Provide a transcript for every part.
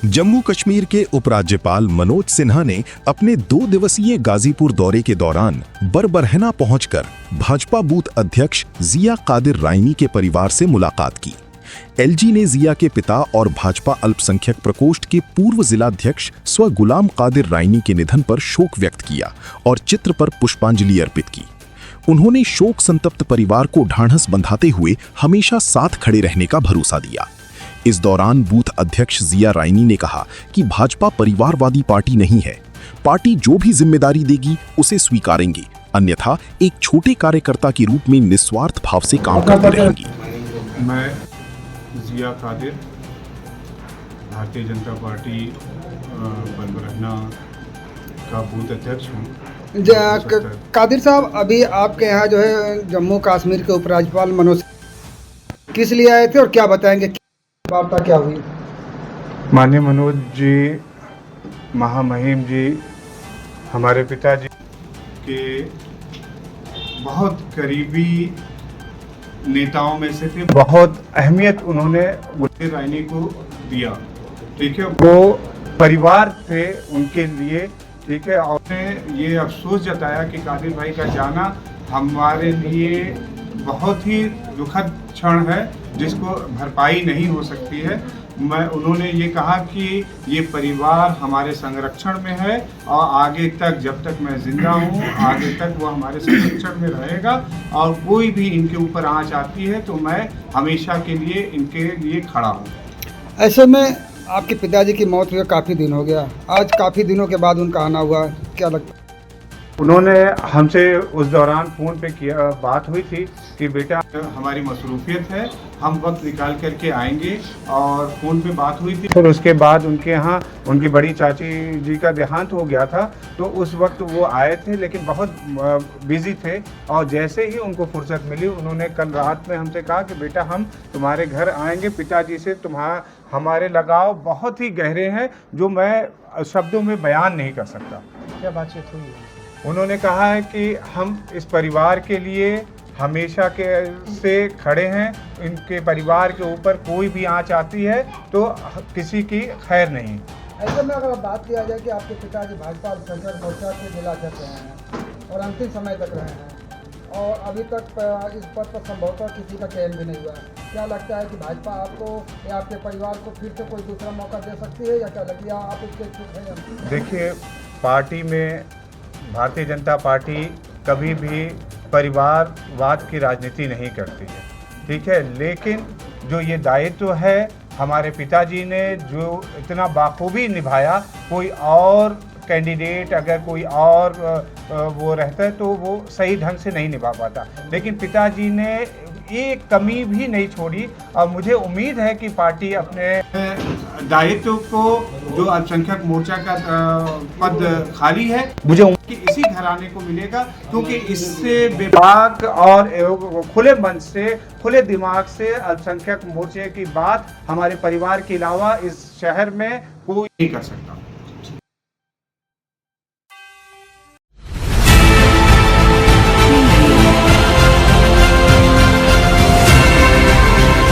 जम्मू कश्मीर के उपराज्यपाल मनोज सिन्हा ने अपने 2 दिवसीय गाजीपुर दौरे के दौरान बरबरहना पहुंचकर भाजपा बूथ अध्यक्ष जिया कादिर राइनी के परिवार से मुलाकात की। एलजी ने जिया के पिता और भाजपा अल्पसंख्यक प्रकोष्ठ के पूर्व जिलाध्यक्ष स्व गुलाम कादिर राइनी के निधन पर शोक व्यक्त किया और चित्र पर पुष्पांजलि अर्पित की। उन्होंने शोक संतप्त परिवार को ढाढ़स बंधाते हुए हमेशा साथ खड़े रहने का भरोसा दिया। इस दौरान बूथ अध्यक्ष जिया राइनी ने कहा कि भाजपा परिवारवादी पार्टी नहीं है, पार्टी जो भी जिम्मेदारी देगी उसे स्वीकारेंगे, अन्यथा एक छोटे कार्यकर्ता के रूप में निस्वार्थ भाव से काम करते रहेंगी। मैं जिया कादिर, भारतीय जनता पार्टी बरबरहना का बूथ अध्यक्ष हूँ। कादिर साहब, अभी आपके यहाँ जो है जम्मू कश्मीर के उपराज्यपाल मनोज किस लिए आए थे और क्या बताएंगे, वार्ता क्या हुई? माननीय मनोज जी, महामहिम जी, हमारे पिताजी के बहुत करीबी नेताओं में से थे। बहुत अहमियत उन्होंने कादिर राइनी को दिया, ठीक है। वो परिवार थे उनके लिए, ठीक है। और ये अफसोस जताया कि कादिर भाई का जाना हमारे लिए बहुत ही दुखद क्षण है, जिसको भरपाई नहीं हो सकती है। उन्होंने ये कहा कि ये परिवार हमारे संरक्षण में है और आगे तक, जब तक मैं जिंदा हूँ, आगे तक वो हमारे संरक्षण में रहेगा और कोई भी इनके ऊपर आंच आती है तो मैं हमेशा के लिए इनके लिए खड़ा हूँ। ऐसे में आपके पिताजी की मौत हुई काफ़ी दिन हो गया, आज काफ़ी दिनों के बाद उनका आना हुआ, क्या लगता है? उन्होंने हमसे उस दौरान फ़ोन पे बात हुई थी कि बेटा हमारी मसरूफियत है, हम वक्त निकाल करके आएंगे, और फ़ोन पे बात हुई थी। फिर उसके बाद उनके यहाँ उनकी बड़ी चाची जी का देहांत हो गया था, तो उस वक्त वो आए थे लेकिन बहुत बिज़ी थे। और जैसे ही उनको फुर्सत मिली, उन्होंने कल रात में हमसे कहा कि बेटा हम तुम्हारे घर आएंगे, पिताजी से हमारे लगाव बहुत ही गहरे हैं जो मैं शब्दों में बयान नहीं कर सकता। क्या बातचीत हुई? उन्होंने कहा है कि हम इस परिवार के लिए हमेशा से खड़े हैं, इनके परिवार के ऊपर कोई भी आंच आती है तो किसी की खैर नहीं। ऐसे में अगर बात किया जाए कि आपके पिताजी भाजपा अल्पसंख्यक मोर्चा के जिलाध्यक्ष रहे हैं और अंतिम समय तक रहे हैं और अभी तक इस पद पर संभवतः किसी का चयन भी नहीं हुआ, क्या लगता है कि भाजपा आपको या आपके परिवार को फिर से कोई दूसरा मौका दे सकती है या क्या लगता है आप इसके इच्छुक हैं? देखिए, पार्टी में भारतीय जनता पार्टी कभी भी परिवारवाद की राजनीति नहीं करती है, ठीक है। लेकिन जो ये दायित्व है हमारे पिताजी ने जो इतना बाखूबी निभाया, कोई और कैंडिडेट अगर कोई और वो रहता है तो वो सही ढंग से नहीं निभा पाता, लेकिन पिताजी ने एक कमी भी नहीं छोड़ी। और मुझे उम्मीद है कि पार्टी अपने दायित्व को, जो अल्पसंख्यक मोर्चा का पद खाली है, मुझे उम्मीद कि इसी घराने को मिलेगा, क्योंकि इससे विभाग और खुले मन से, खुले दिमाग से अल्पसंख्यक मोर्चे की बात हमारे परिवार के अलावा इस शहर में कोई नहीं कर सकता।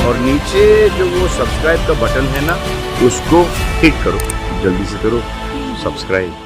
और नीचे जो वो सब्सक्राइब का बटन है ना, उसको हिट करो, जल्दी से करो सब्सक्राइब।